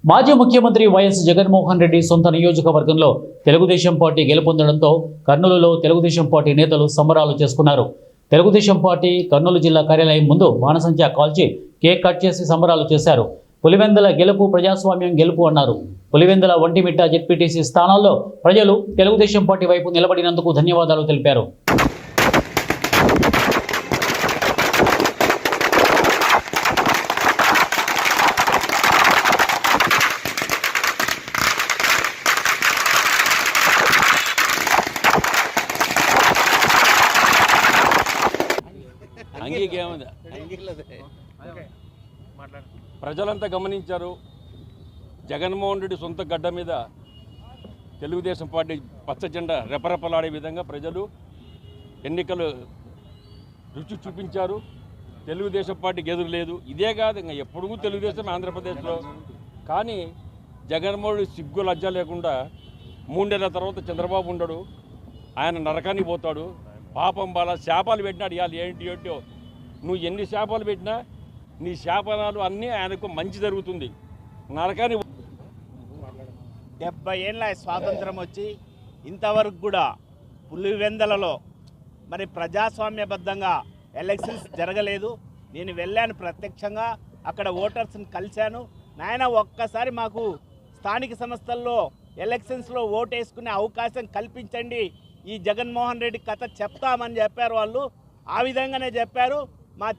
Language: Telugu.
మాజీ ముఖ్యమంత్రి వైఎస్ జగన్మోహన్ రెడ్డి సొంత నియోజకవర్గంలో తెలుగుదేశం పార్టీ గెలుపొందడంతో కర్నూలులో తెలుగుదేశం పార్టీ నేతలు సంబరాలు చేసుకున్నారు. తెలుగుదేశం పార్టీ కర్నూలు జిల్లా కార్యాలయం ముందు బాణసంచా కాల్చి కేక్ కట్ చేసి సంబరాలు చేశారు. పులివెందుల గెలుపు ప్రజాస్వామ్యం గెలుపు అన్నారు. పులివెందుల ఒంటిమిట్ట జెడ్పీటీసీ స్థానాల్లో ప్రజలు తెలుగుదేశం పార్టీ వైపు నిలబడినందుకు ధన్యవాదాలు తెలిపారు. ప్రజలంతా గమనించారు. జగన్మోహన్ రెడ్డి సొంత గడ్డ మీద తెలుగుదేశం పార్టీ పచ్చ జెండా రెపరెపలాడే విధంగా ప్రజలు ఎన్నికలు రుచి చూపించారు. తెలుగుదేశం పార్టీకి ఎదురు లేదు. ఇదే కాదు, ఇంకా ఎప్పుడూ తెలుగుదేశం ఆంధ్రప్రదేశ్లో. కానీ జగన్మోహన్ రెడ్డి సిగ్గు లజ్జ లేకుండా 3 నెలల తర్వాత చంద్రబాబు ఉండడు, ఆయన నరకానికి పోతాడు. పాపం బాల శాపాలు పెట్టినాడు. ఇవాళ ఏంటో నువ్వు ఎన్ని శాపాలు పెట్టినా నీ శాపనాలు అన్నీ ఆయనకు మంచి జరుగుతుంది. నరకాన్ని 70 ఏళ్ళ స్వాతంత్రం వచ్చి ఇంతవరకు కూడా పులివెందలలో మరి ప్రజాస్వామ్యబద్ధంగా ఎలక్షన్స్ జరగలేదు. నేను వెళ్ళాను, ప్రత్యక్షంగా అక్కడ ఓటర్స్ని కలిశాను. నాయన ఒక్కసారి మాకు స్థానిక సంస్థల్లో ఎలక్షన్స్లో ఓటేసుకునే అవకాశం కల్పించండి, ఈ జగన్మోహన్ రెడ్డి కథ చెప్తామని చెప్పారు వాళ్ళు. ఆ విధంగానే చెప్పారు. మా